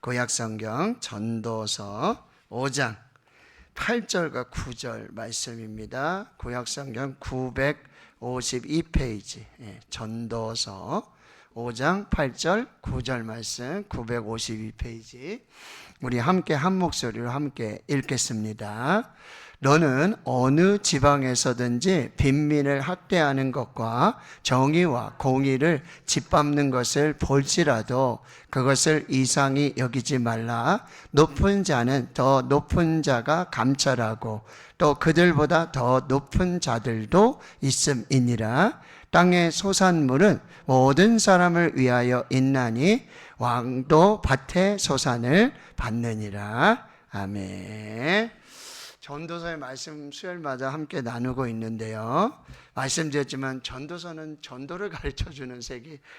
구약성경 전도서 5장 8절과 9절 말씀입니다. 구약성경 952페이지 전도서 5장 8절 9절 말씀 952페이지 우리 함께 한 목소리로 함께 읽겠습니다. 너는 어느 지방에서든지 빈민을 학대하는 것과 정의와 공의를 짓밟는 것을 볼지라도 그것을 이상히 여기지 말라. 높은 자는 더 높은 자가 감찰하고 또 그들보다 더 높은 자들도 있음이니라. 땅의 소산물은 모든 사람을 위하여 있나니 왕도 밭의 소산을 받느니라. 아멘. 전도서의 말씀 수요일마다 함께 나누고 있는데요. 말씀드렸지만 전도서는 전도를 가르쳐주는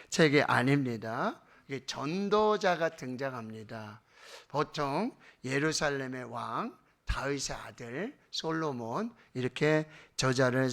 책이 아닙니다. 전도자가 등장합니다. 보통 예루살렘의 왕 다윗의 아들 솔로몬 이렇게 저자를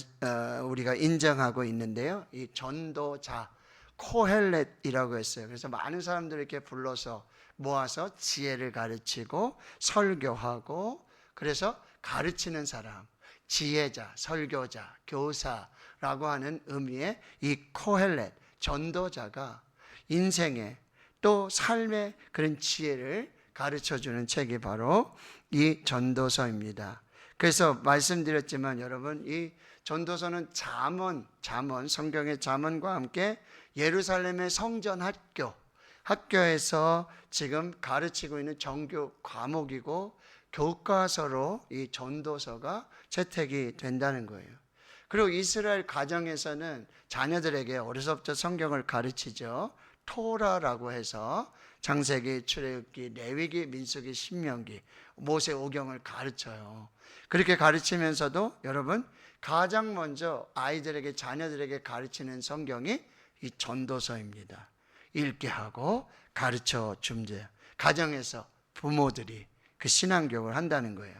우리가 인정하고 있는데요. 이 전도자 코헬렛이라고 했어요. 그래서 많은 사람들을 이렇게 불러서 모아서 지혜를 가르치고 설교하고 그래서 가르치는 사람, 지혜자, 설교자, 교사라고 하는 의미의 이 코헬렛, 전도자가 인생의 또 삶의 그런 지혜를 가르쳐주는 책이 바로 이 전도서입니다. 그래서 말씀드렸지만 여러분 이 전도서는 잠언, 성경의 잠언과 함께 예루살렘의 성전 학교에서 지금 가르치고 있는 정규 과목이고 교과서로 이 전도서가 채택이 된다는 거예요. 그리고 이스라엘 가정에서는 자녀들에게 어려서부터 성경을 가르치죠. 토라라고 해서 창세기, 출애굽기, 레위기, 민수기, 신명기, 모세오경을 가르쳐요. 그렇게 가르치면서도 여러분 가장 먼저 아이들에게 자녀들에게 가르치는 성경이 이 전도서입니다. 읽게 하고 가르쳐 줍니다. 가정에서 부모들이 그 신앙교육을 한다는 거예요.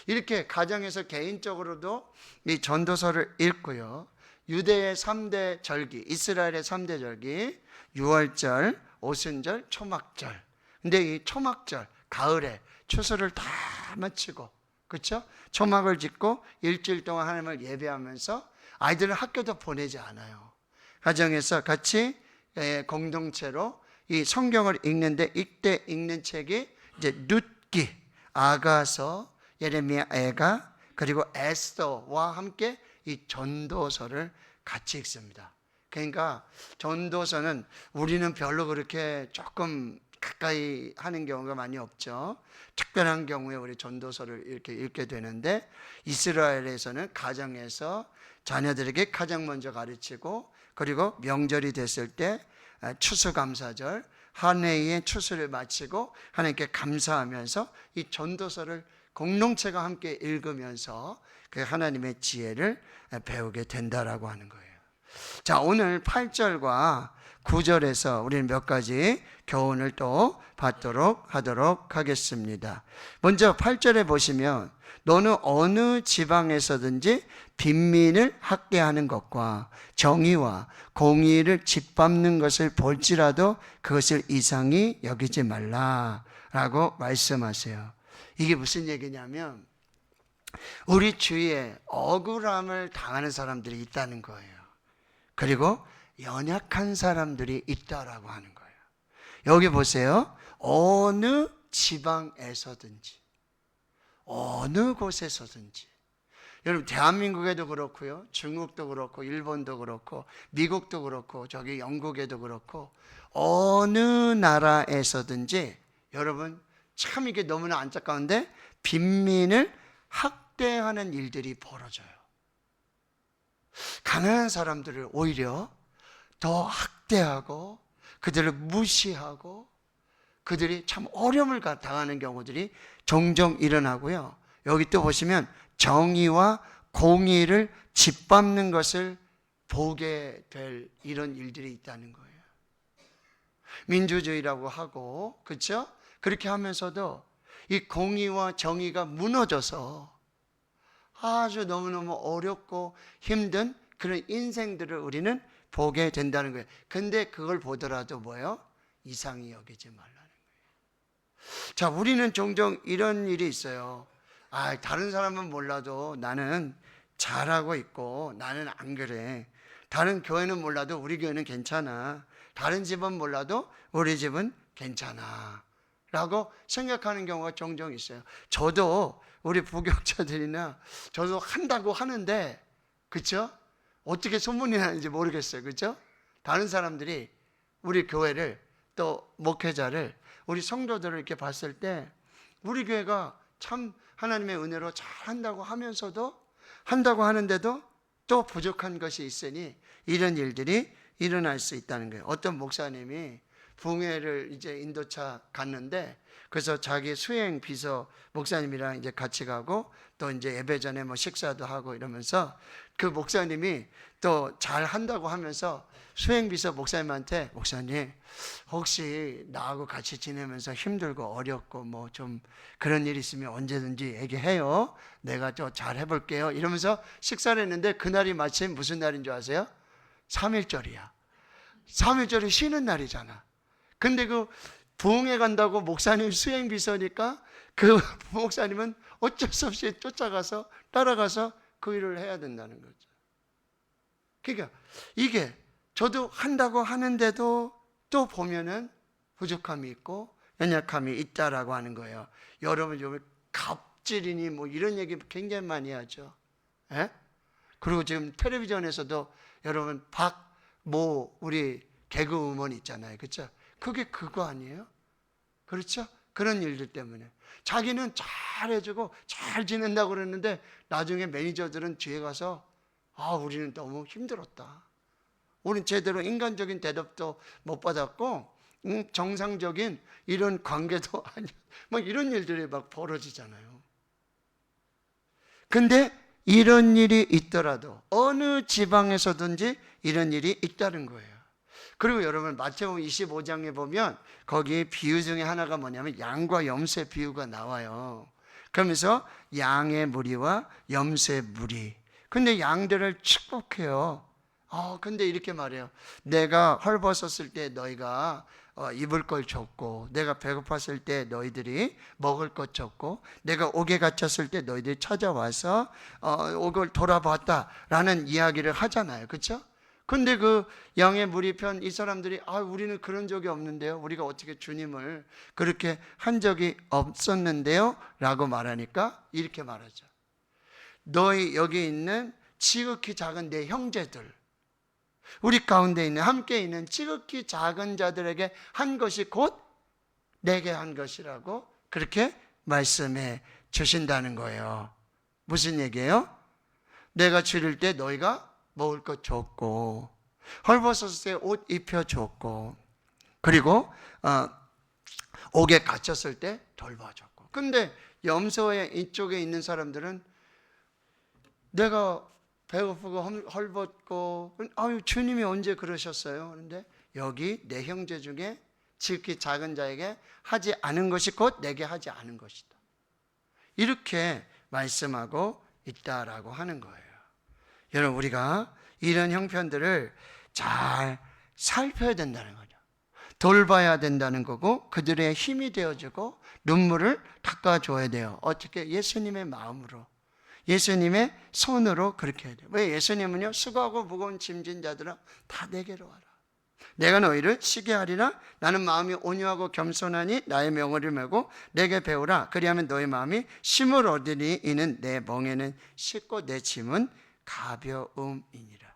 이렇게 가정에서 개인적으로도 이 전도서를 읽고요. 유대의 3대 절기, 이스라엘의 3대 절기, 유월절, 오순절, 초막절. 근데 이 초막절, 가을에 추수를 다 마치고, 그렇죠? 초막을 짓고 일주일 동안 하나님을 예배하면서 아이들은 학교도 보내지 않아요. 가정에서 같이 공동체로 이 성경을 읽는데 이때 읽는 책이 이제 룻기, 아가서, 예레미야, 애가, 그리고 에스더와 함께 이 전도서를 같이 읽습니다. 그러니까 전도서는 우리는 별로 그렇게 조금 가까이 하는 경우가 많이 없죠. 특별한 경우에 우리 전도서를 이렇게 읽게 되는데 이스라엘에서는 가정에서 자녀들에게 가장 먼저 가르치고 그리고 명절이 됐을 때 추수감사절 한 해의 추수를 마치고 하나님께 감사하면서 이 전도서를 공동체가 함께 읽으면서 그 하나님의 지혜를 배우게 된다라고 하는 거예요. 자, 오늘 8절과 9절에서 우리는 몇 가지 교훈을 또 받도록 하도록 하겠습니다. 먼저 8절에 보시면 너는 어느 지방에서든지 빈민을 학대하는 것과 정의와 공의를 짓밟는 것을 볼지라도 그것을 이상히 여기지 말라라고 말씀하세요. 이게 무슨 얘기냐면 우리 주위에 억울함을 당하는 사람들이 있다는 거예요. 그리고 연약한 사람들이 있다라고 하는 거예요. 여기 보세요. 어느 지방에서든지 어느 곳에서든지 여러분 대한민국에도 그렇고요. 중국도 그렇고 일본도 그렇고 미국도 그렇고 저기 영국에도 그렇고 어느 나라에서든지 여러분 참 이게 너무나 안타까운데 빈민을 학대하는 일들이 벌어져요. 가난한 사람들을 오히려 더 학대하고 그들을 무시하고 그들이 참 어려움을 당하는 경우들이 종종 일어나고요. 여기 또 보시면 정의와 공의를 짓밟는 것을 보게 될 이런 일들이 있다는 거예요. 민주주의라고 하고 그렇죠? 그렇게 하면서도 이 공의와 정의가 무너져서 아주 너무너무 어렵고 힘든 그런 인생들을 우리는 보게 된다는 거예요. 근데 그걸 보더라도 뭐예요? 이상히 여기지 말라는 거예요. 자, 우리는 종종 이런 일이 있어요. 다른 사람은 몰라도 나는 잘하고 있고 나는 안 그래. 다른 교회는 몰라도 우리 교회는 괜찮아. 다른 집은 몰라도 우리 집은 괜찮아 라고 생각하는 경우가 종종 있어요. 저도 우리 부교육자들이나 저도 한다고 하는데, 그쵸? 어떻게 소문이 나는지 모르겠어요. 그쵸? 다른 사람들이 우리 교회를, 또 목회자를, 우리 성도들을 이렇게 봤을 때 우리 교회가 참 하나님의 은혜로 잘 한다고 하면서도, 한다고 하는데도 또 부족한 것이 있으니 이런 일들이 일어날 수 있다는 거예요. 어떤 목사님이 부흥회를 이제 인도차 갔는데, 그래서 자기 수행 비서 목사님이랑 이제 같이 가고, 또 이제 예배 전에 뭐 식사도 하고 이러면서 그 목사님이 또 잘 한다고 하면서 수행 비서 목사님한테, 목사님 혹시 나하고 같이 지내면서 힘들고 어렵고 뭐 좀 그런 일 있으면 언제든지 얘기해요. 내가 좀 잘 해볼게요. 이러면서 식사를 했는데, 그날이 마침 무슨 날인 줄 아세요? 3.1절이야. 3.1절이 쉬는 날이잖아. 근데 그 부흥회 간다고 목사님 수행 비서니까 그 목사님은 어쩔 수 없이 쫓아가서 따라가서 그 일을 해야 된다는 거죠. 그러니까 이게 저도 한다고 하는데도 또 보면은 부족함이 있고 연약함이 있다라고 하는 거예요. 여러분 요즘 갑질이니 뭐 이런 얘기 굉장히 많이 하죠. 예? 그리고 지금 텔레비전에서도 여러분 박모 우리 개그우먼 있잖아요. 그렇죠? 그게 그거 아니에요? 그렇죠? 그런 일들 때문에 자기는 잘해주고 잘 지낸다고 그랬는데 나중에 매니저들은 뒤에 가서 우리는 너무 힘들었다. 우리는 제대로 인간적인 대접도 못 받았고 정상적인 이런 관계도 아니, 뭐 이런 일들이 막 벌어지잖아요. 근데 이런 일이 있더라도 어느 지방에서든지 이런 일이 있다는 거예요. 그리고 여러분 마태복음 25장에 보면 거기 비유 중에 하나가 뭐냐면 양과 염소의 비유가 나와요. 그러면서 양의 무리와 염소의 무리. 근데 양들을 축복해요. 근데 이렇게 말해요. 내가 헐벗었을 때 너희가 입을 걸 줬고, 내가 배고팠을 때 너희들이 먹을 것 줬고, 내가 옥에 갇혔을 때 너희들이 찾아와서 옥을 돌아봤다라는 이야기를 하잖아요. 그렇죠? 근데 그 양의 무리 편 이 사람들이 우리는 그런 적이 없는데요. 우리가 어떻게 주님을 그렇게 한 적이 없었는데요. 라고 말하니까 이렇게 말하죠. 너희 여기 있는 지극히 작은 내 형제들, 우리 가운데 있는 함께 있는 지극히 작은 자들에게 한 것이 곧 내게 한 것이라고 그렇게 말씀해 주신다는 거예요. 무슨 얘기예요? 내가 줄일 때 너희가 먹을 것 줬고, 헐벗었을 때 옷 입혀줬고, 그리고 옥에 갇혔을 때 돌봐줬고. 근데 염소의 이쪽에 있는 사람들은 내가 배고프고 헐벗고 주님이 언제 그러셨어요? 그런데 여기 내 형제 중에 지극히 작은 자에게 하지 않은 것이 곧 내게 하지 않은 것이다. 이렇게 말씀하고 있다라고 하는 거예요. 여러분 우리가 이런 형편들을 잘 살펴야 된다는 거죠. 돌봐야 된다는 거고 그들의 힘이 되어주고 눈물을 닦아줘야 돼요. 어떻게? 예수님의 마음으로, 예수님의 손으로 그렇게 해야 돼요. 왜? 예수님은요 수고하고 무거운 짐진 자들아 다 내게로 와라. 내가 너희를 쉬게 하리라. 나는 마음이 온유하고 겸손하니 나의 명월을 메고 내게 배우라. 그리하면 너희 마음이 쉼을 얻으니 이는 내 멍에는 쉽고 내 짐은 가벼움이니라.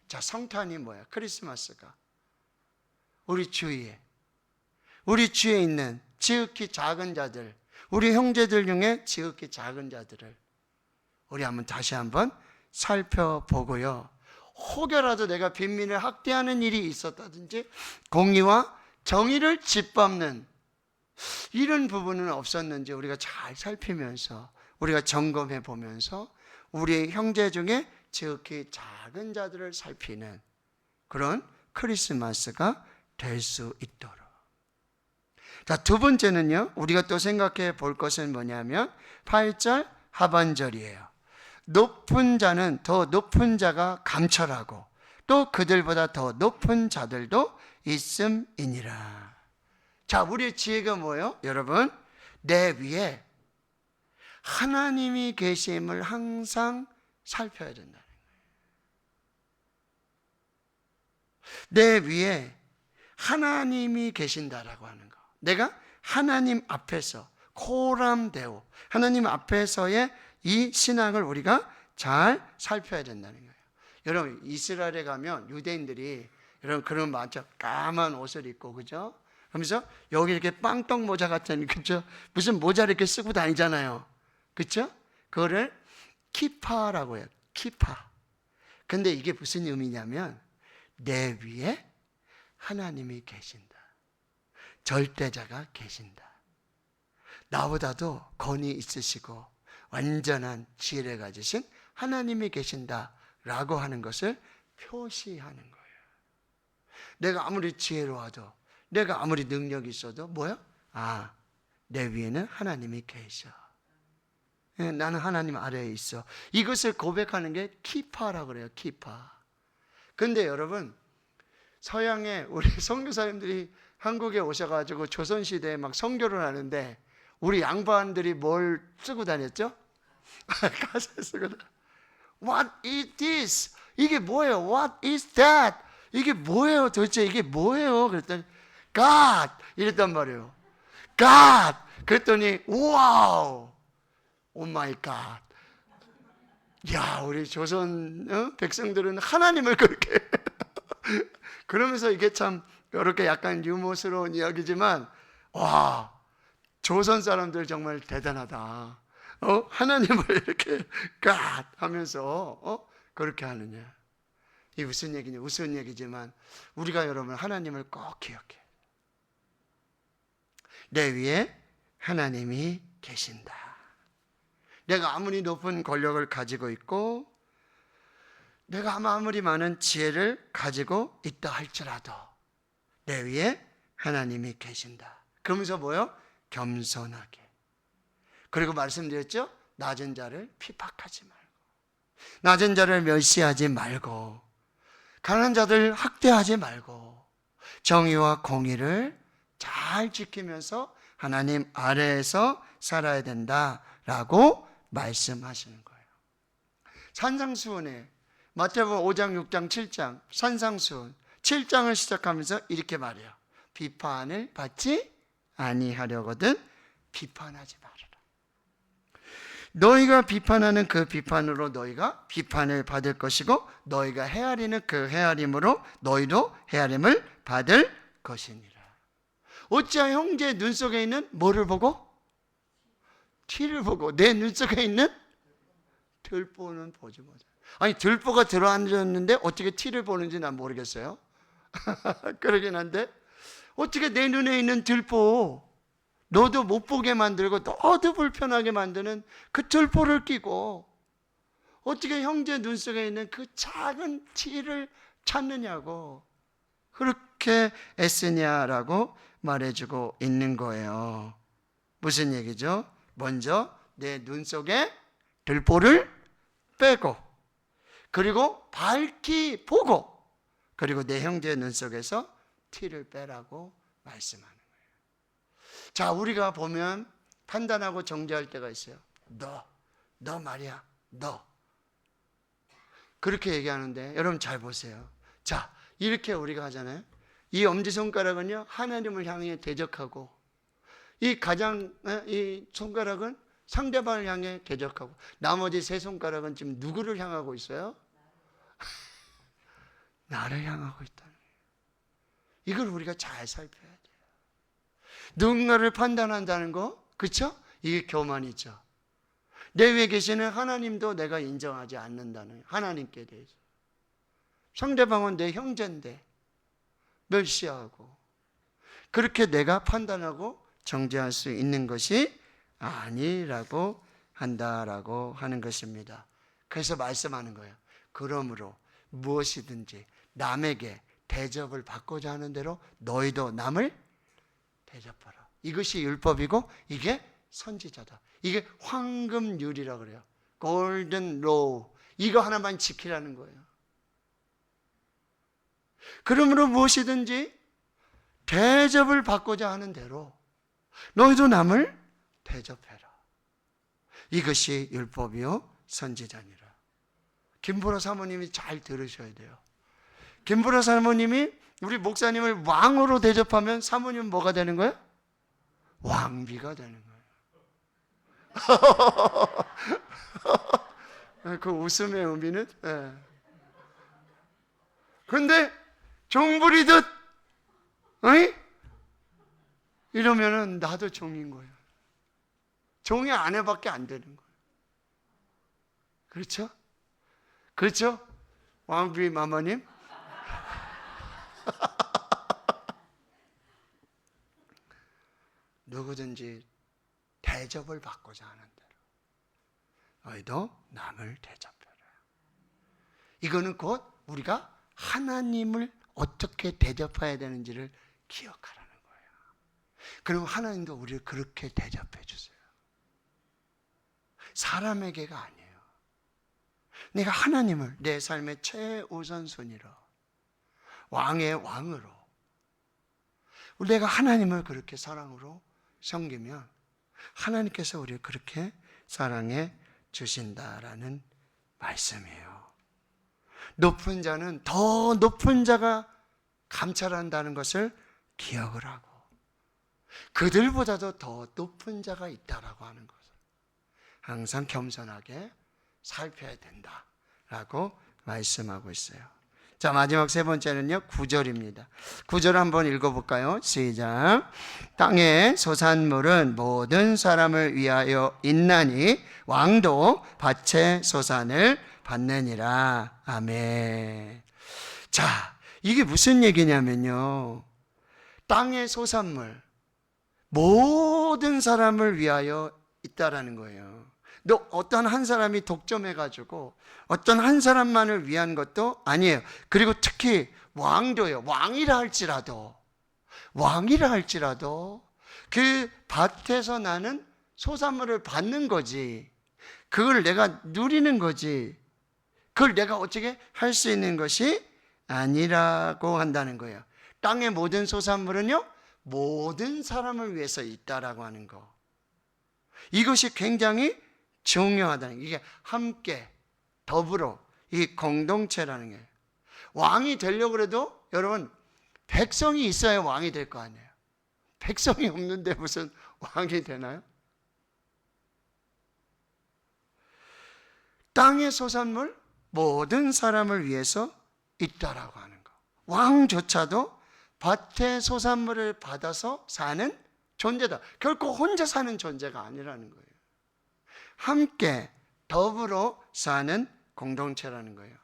자, 성탄이 뭐야? 크리스마스가 우리 주위에 있는 지극히 작은 자들, 우리 형제들 중에 지극히 작은 자들을 우리 다시 한번 살펴보고요. 혹여라도 내가 빈민을 학대하는 일이 있었다든지 공의와 정의를 짓밟는 이런 부분은 없었는지 우리가 잘 살피면서 우리가 점검해 보면서 우리 형제 중에 지극히 작은 자들을 살피는 그런 크리스마스가 될 수 있도록. 자, 두 번째는요, 우리가 또 생각해 볼 것은 뭐냐면 8절 하반절이에요. 높은 자는 더 높은 자가 감찰하고 또 그들보다 더 높은 자들도 있음이니라. 자, 우리의 지혜가 뭐예요? 여러분, 내 위에 하나님이 계심을 항상 살펴야 된다는 거예요. 내 위에 하나님이 계신다라고 하는 거. 내가 하나님 앞에서 코람데오, 하나님 앞에서의 이 신앙을 우리가 잘 살펴야 된다는 거예요. 여러분, 이스라엘에 가면 유대인들이 여러분 그런 많죠. 까만 옷을 입고, 그죠? 그러면서 여기 이렇게 빵떡 모자 같은, 그죠? 무슨 모자를 이렇게 쓰고 다니잖아요. 그죠? 그거를 키파라고 해요. 키파. 근데 이게 무슨 의미냐면 내 위에 하나님이 계신다. 절대자가 계신다. 나보다도 권위 있으시고 완전한 지혜를 가지신 하나님이 계신다라고 하는 것을 표시하는 거예요. 내가 아무리 지혜로워도, 내가 아무리 능력이 있어도 뭐야? 아, 내 위에는 하나님이 계셔. 나는 하나님 아래에 있어. 이것을 고백하는 게 키파라고 그래요. 키파. 근데 여러분, 서양에 우리 선교사님들이 한국에 오셔가지고 조선시대에 막 선교를 하는데 우리 양반들이 뭘 쓰고 다녔죠? 가사 쓰고 다녔죠. What is this? 이게 뭐예요? What is that? 이게 뭐예요? 도대체 이게 뭐예요? 그랬더니 God! 이랬단 말이에요. God! 그랬더니 와우! 오 마이 갓. 야, 우리 조선 백성들은 하나님을 그렇게 그러면서 이게 참 이렇게 약간 유머스러운 이야기지만 와, 조선 사람들 정말 대단하다. 하나님을 이렇게 갓 하면서 그렇게 하느냐. 이게 무슨 얘기냐? 무슨 얘기지만 우리가 여러분 하나님을 꼭 기억해. 내 위에 하나님이 계신다. 내가 아무리 높은 권력을 가지고 있고 내가 아무리 많은 지혜를 가지고 있다 할지라도 내 위에 하나님이 계신다. 그러면서 뭐요? 겸손하게. 그리고 말씀드렸죠? 낮은 자를 핍박하지 말고, 낮은 자를 멸시하지 말고, 가난한 자들 학대하지 말고, 정의와 공의를 잘 지키면서 하나님 아래에서 살아야 된다라고 말씀하시는 거예요. 산상수훈에 마태복음 5장, 6장, 7장 산상수훈 7장을 시작하면서 이렇게 말해요. 비판을 받지 아니하려거든 비판하지 말아라. 너희가 비판하는 그 비판으로 너희가 비판을 받을 것이고 너희가 헤아리는 그 헤아림으로 너희도 헤아림을 받을 것이니라. 어찌하여 형제의 눈 속에 있는 뭐를 보고? 티를 보고 내 눈 속에 있는 들보는 보지 못해. 아니, 들보가 들어앉았는데 어떻게 티를 보는지 난 모르겠어요. 그러긴 한데 어떻게 내 눈에 있는 들보, 너도 못 보게 만들고 너도 불편하게 만드는 그 들보를 끼고 어떻게 형제 눈 속에 있는 그 작은 티를 찾느냐고 그렇게 애쓰냐라고 말해주고 있는 거예요. 무슨 얘기죠? 먼저 내 눈 속에 들보를 빼고 그리고 밝히 보고 그리고 내 형제의 눈 속에서 티를 빼라고 말씀하는 거예요. 자, 우리가 보면 판단하고 정죄할 때가 있어요. 너 말이야, 너. 그렇게 얘기하는데 여러분 잘 보세요. 자, 이렇게 우리가 하잖아요. 이 엄지손가락은요 하나님을 향해 대적하고 이 손가락은 상대방을 향해 대적하고 나머지 세 손가락은 지금 누구를 향하고 있어요? 나를 향하고 있다는 거예요. 이걸 우리가 잘 살펴야 돼요. 누군가를 판단한다는 거, 그렇죠? 이게 교만이죠. 내 위에 계시는 하나님도 내가 인정하지 않는다는 거예요. 하나님께 대해서. 상대방은 내 형제인데 멸시하고 그렇게 내가 판단하고 정죄할 수 있는 것이 아니라고 한다라고 하는 것입니다. 그래서 말씀하는 거예요. 그러므로 무엇이든지 남에게 대접을 받고자 하는 대로 너희도 남을 대접하라. 이것이 율법이고 이게 선지자다. 이게 황금률이라고 그래요. 골든 로우. 이거 하나만 지키라는 거예요. 그러므로 무엇이든지 대접을 받고자 하는 대로 너희도 남을 대접해라. 이것이 율법이요 선지자니라. 김보라 사모님이 잘 들으셔야 돼요. 김보라 사모님이 우리 목사님을 왕으로 대접하면 사모님은 뭐가 되는 거예요? 왕비가 되는 거예요. 그 웃음의 의미는 그런데 종부리듯 이러면은 나도 종인 거예요. 종의 아내밖에 안 되는 거예요. 그렇죠? 그렇죠? 왕비 마마님? 누구든지 대접을 받고자 하는 대로 너희도 남을 대접해라. 이거는 곧 우리가 하나님을 어떻게 대접해야 되는지를 기억하라는 거예요. 그럼 하나님도 우리를 그렇게 대접해 주세요. 사람에게가 아니에요. 내가 하나님을 내 삶의 최우선순위로, 왕의 왕으로, 내가 하나님을 그렇게 사랑으로 섬기면 하나님께서 우리를 그렇게 사랑해 주신다라는 말씀이에요. 높은 자는 더 높은 자가 감찰한다는 것을 기억을 하고 그들보다도 더 높은 자가 있다라고 하는 것을 항상 겸손하게 살펴야 된다라고 말씀하고 있어요. 자, 마지막 세 번째는요 9절입니다 9절 한번 읽어볼까요? 시작. 땅의 소산물은 모든 사람을 위하여 있나니 왕도 밭의 소산을 받느니라. 아멘. 자, 이게 무슨 얘기냐면요, 땅의 소산물 모든 사람을 위하여 있다라는 거예요. 너 어떤 한 사람이 독점해가지고 어떤 한 사람만을 위한 것도 아니에요. 그리고 특히 왕도요. 왕이라 할지라도 그 밭에서 나는 소산물을 받는 거지, 그걸 내가 누리는 거지, 그걸 내가 어떻게 할 수 있는 것이 아니라고 한다는 거예요. 땅의 모든 소산물은요 모든 사람을 위해서 있다라고 하는 거, 이것이 굉장히 중요하다는, 이게 함께 더불어 이 공동체라는 게. 왕이 되려고 해도 여러분 백성이 있어야 왕이 될 거 아니에요. 백성이 없는데 무슨 왕이 되나요? 땅의 소산물 모든 사람을 위해서 있다라고 하는 거. 왕조차도 밭의 소산물을 받아서 사는 존재다. 결코 혼자 사는 존재가 아니라는 거예요. 함께 더불어 사는 공동체라는 거예요.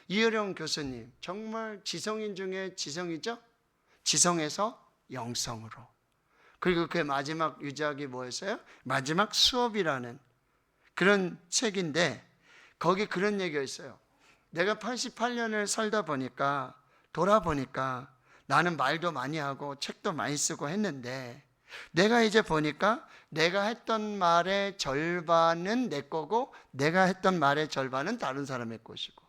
이효령 교수님 정말 지성인 중에 지성이죠. 지성에서 영성으로. 그리고 그 마지막 유작이 뭐였어요? 마지막 수업이라는 그런 책인데 거기 그런 얘기가 있어요. 내가 88년을 살다 보니까 돌아보니까 나는 말도 많이 하고 책도 많이 쓰고 했는데 내가 이제 보니까 내가 했던 말의 절반은 내 거고 내가 했던 말의 절반은 다른 사람의 것이고,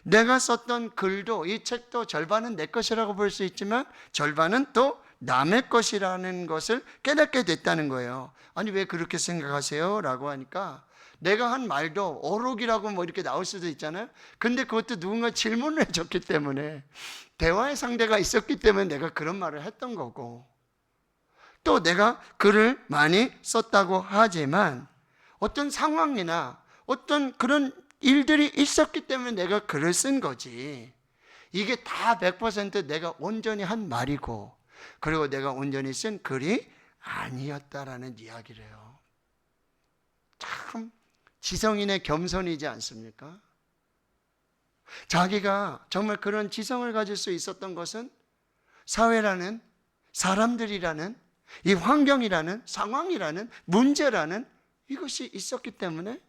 내가 썼던 글도 이 책도 절반은 내 것이라고 볼 수 있지만 절반은 또 남의 것이라는 것을 깨닫게 됐다는 거예요. 아니 왜 그렇게 생각하세요? 라고 하니까 내가 한 말도 어록이라고 뭐 이렇게 나올 수도 있잖아요. 근데 그것도 누군가 질문을 해줬기 때문에, 대화의 상대가 있었기 때문에 내가 그런 말을 했던 거고, 또 내가 글을 많이 썼다고 하지만 어떤 상황이나 어떤 그런 일들이 있었기 때문에 내가 글을 쓴 거지, 이게 다 100% 내가 온전히 한 말이고 그리고 내가 온전히 쓴 글이 아니었다라는 이야기를 해요. 참 지성인의 겸손이지 않습니까? 자기가 정말 그런 지성을 가질 수 있었던 것은 사회라는, 사람들이라는, 이 환경이라는, 상황이라는, 문제라는 이것이 있었기 때문에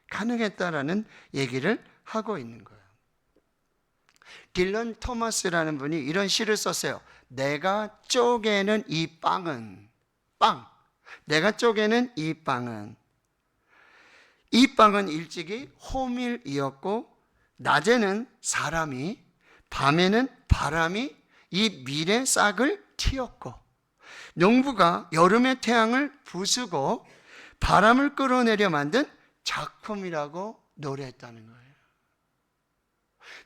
가능했다라는 얘기를 하고 있는 거예요. 딜런 토마스라는 분이 이런 시를 썼어요. 내가 쪼개는 이 빵은, 내가 쪼개는 이 빵은 일찍이 호밀이었고 낮에는 사람이, 밤에는 바람이 이 밀의 싹을 틔웠고 농부가 여름의 태양을 부수고 바람을 끌어내려 만든 작품이라고 노래했다는 거예요.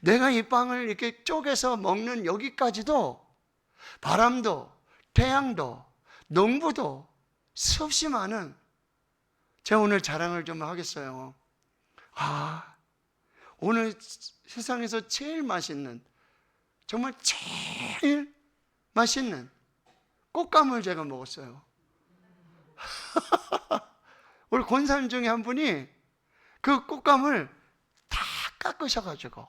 내가 이 빵을 이렇게 쪼개서 먹는 여기까지도 바람도 태양도 농부도 수없이 많은, 제가 오늘 자랑을 좀 하겠어요. 오늘 세상에서 제일 맛있는, 정말 제일 맛있는 꽃감을 제가 먹었어요. 우리 권사님 중에 한 분이 그 꽃감을 다 깎으셔가지고,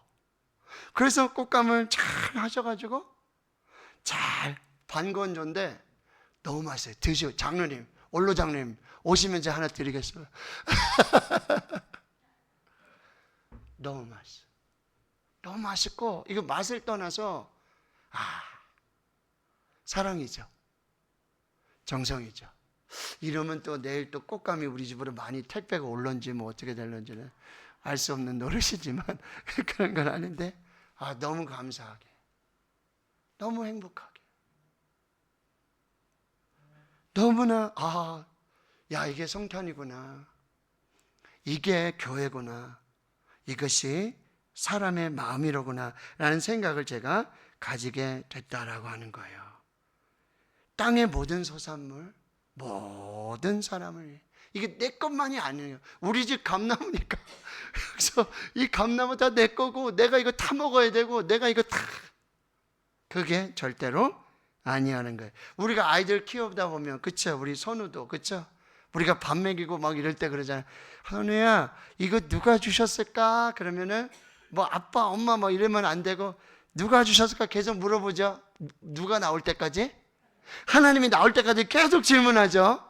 그래서 꽃감을 잘 하셔가지고 잘 반건조인데 너무 맛있어요. 드시오. 장로님, 원로 장로님 오시면 제가 하나 드리겠어요. 너무 맛있어요. 너무 맛있고, 이거 맛을 떠나서 사랑이죠. 정성이죠. 이러면 또 내일 또 꽃감이 우리 집으로 많이 택배가 올런지 뭐 어떻게 될런지는 알 수 없는 노릇이지만 그런 건 아닌데, 너무 감사하게, 너무 행복하게, 너무나 야, 이게 성탄이구나, 이게 교회구나, 이것이 사람의 마음이로구나 라는 생각을 제가 가지게 됐다라고 하는 거예요. 땅의 모든 소산물, 모든 사람을, 이게 내 것만이 아니에요. 우리 집 감나무니까. 그래서 이 감나무 다 내 거고 내가 이거 다 먹어야 되고 내가 이거 다, 그게 절대로 아니하는 거예요. 우리가 아이들 키우다 보면, 그쵸? 우리 선우도, 그쵸? 우리가 밥 먹이고 막 이럴 때 그러잖아요. 선우야, 이거 누가 주셨을까? 그러면은 뭐 아빠, 엄마 뭐 이러면 안 되고, 누가 주셨을까? 계속 물어보죠. 누가 나올 때까지? 하나님이 나올 때까지 계속 질문하죠.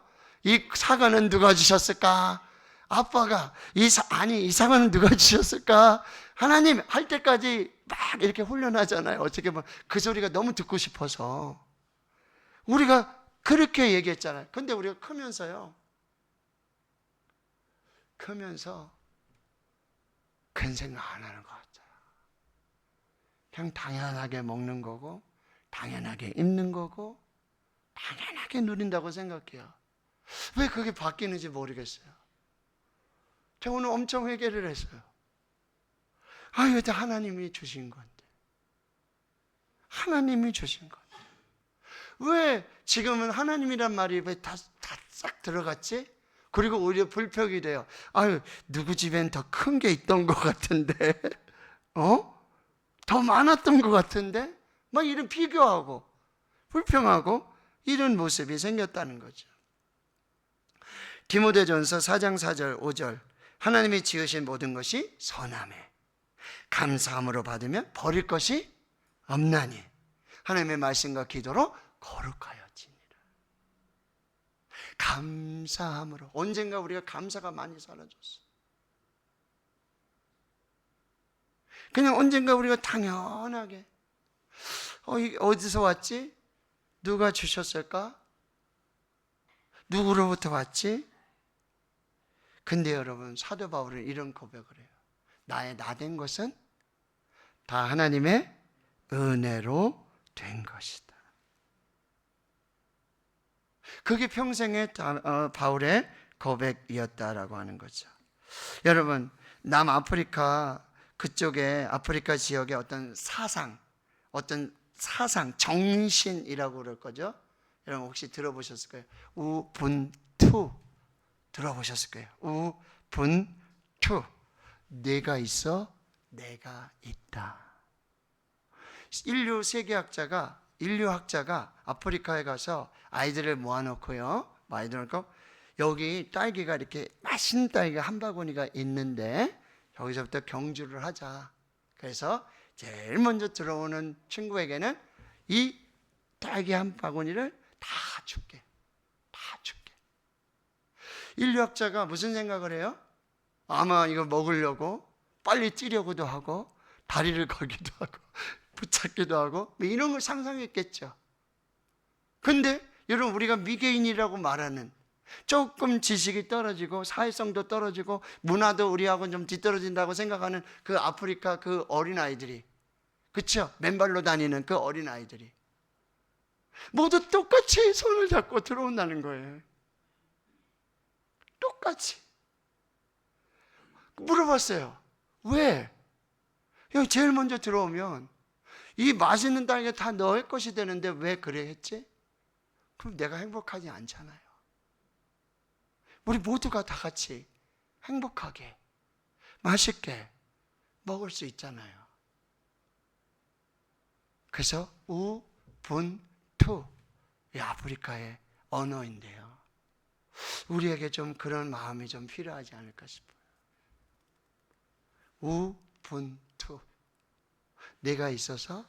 이 사과는 누가 주셨을까? 아빠가 이 사과는 누가 주셨을까? 하나님 할 때까지 막 이렇게 훈련하잖아요. 어떻게 보면 그 소리가 너무 듣고 싶어서 우리가 그렇게 얘기했잖아요. 근데 우리가 크면서 큰 생각 안 하는 것 같아요. 그냥 당연하게 먹는 거고, 당연하게 입는 거고, 당연하게 누린다고 생각해요. 왜 그게 바뀌는지 모르겠어요. 제가 오늘 엄청 회개를 했어요. 이거 다 하나님이 주신 건데, 하나님이 주신 건데 왜 지금은 하나님이란 말이 왜 다 싹 들어갔지? 그리고 오히려 불평이 돼요. 누구 집엔 더 큰 게 있던 것 같은데, 더 많았던 것 같은데, 막 이런 비교하고 불평하고 이런 모습이 생겼다는 거죠. 디모데전서 4장 4절 5절, 하나님이 지으신 모든 것이 선하매 감사함으로 받으면 버릴 것이 없나니 하나님의 말씀과 기도로 거룩하여지니라. 감사함으로. 언젠가 우리가 감사가 많이 사라졌어. 그냥 언젠가 우리가 당연하게 이게 어디서 왔지? 누가 주셨을까? 누구로부터 왔지? 근데 여러분, 사도 바울은 이런 고백을 해요. 나의 나된 것은 다 하나님의 은혜로 된 것이다. 그게 평생의 바울의 고백이었다라고 하는 거죠. 여러분, 남아프리카 그쪽에, 아프리카 지역의 어떤 사상, 정신이라고 그럴 거죠. 여러분 혹시 들어보셨을 거예요. 우분투 들어보셨을 거예요. 우분투. 내가 있어, 내가 있다. 인류학자가 아프리카에 가서 아이들을 모아놓고요. 여기 딸기가 이렇게 맛있는 딸기가 한 바구니가 있는데 여기서부터 경주를 하자. 그래서 제일 먼저 들어오는 친구에게는 이 딸기 한 바구니를 다 줄게. 인류학자가 무슨 생각을 해요? 아마 이거 먹으려고 빨리 뛰려고도 하고 다리를 걸기도 하고 붙잡기도 하고 뭐 이런 걸 상상했겠죠. 근데 여러분, 우리가 미개인이라고 말하는, 조금 지식이 떨어지고 사회성도 떨어지고 문화도 우리하고 좀 뒤떨어진다고 생각하는 그 아프리카 그 어린아이들이, 그렇죠? 맨발로 다니는 그 어린아이들이 모두 똑같이 손을 잡고 들어온다는 거예요. 똑같이. 물어봤어요. 왜? 여기 제일 먼저 들어오면 이 맛있는 딸기 다 너의 것이 되는데 왜 그래 했지? 그럼 내가 행복하지 않잖아요. 우리 모두가 다 같이 행복하게 맛있게 먹을 수 있잖아요. 그래서 우분투, 이 아프리카의 언어인데요. 우리에게 좀 그런 마음이 좀 필요하지 않을까 싶어요. 우분투, 내가 있어서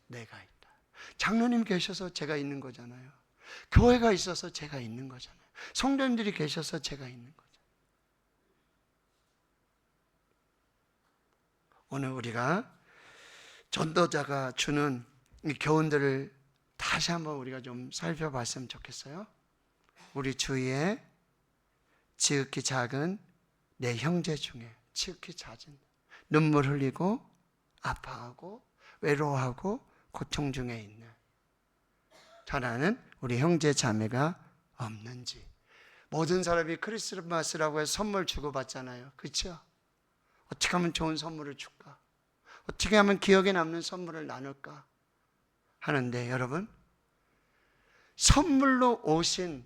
내가 있다. 장로님 계셔서 제가 있는 거잖아요. 교회가 있어서 제가 있는 거잖아요. 성도님들이 계셔서 제가 있는 거죠. 오늘 우리가 전도자가 주는 이 교훈들을 다시 한번 우리가 좀 살펴봤으면 좋겠어요. 우리 주위에 지극히 작은 내 형제 중에 지극히 잦은 눈물 흘리고 아파하고 외로워하고 고통 중에 있는 하나는 우리 형제 자매가 없는지. 모든 사람이 크리스마스라고 해서 선물 주고받잖아요. 그렇죠? 어떻게 하면 좋은 선물을 줄까? 어떻게 하면 기억에 남는 선물을 나눌까? 하는데 여러분, 선물로 오신,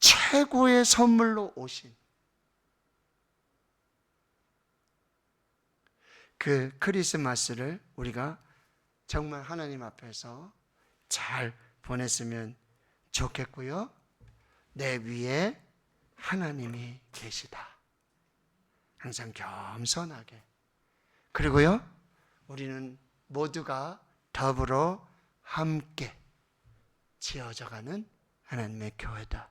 최고의 선물로 오신 그 크리스마스를 우리가 정말 하나님 앞에서 잘 보냈으면 좋겠고요. 내 위에 하나님이 계시다. 항상 겸손하게. 그리고요, 우리는 모두가 더불어 함께 지어져가는 하나님의 교회다.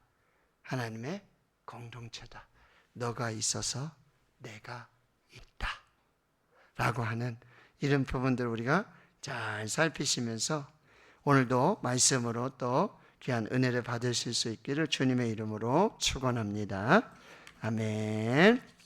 하나님의 공동체다. 너가 있어서 내가 있다. 라고 하는 이런 부분들을 우리가 잘 살피시면서 오늘도 말씀으로 또 귀한 은혜를 받으실 수 있기를 주님의 이름으로 축원합니다. 아멘.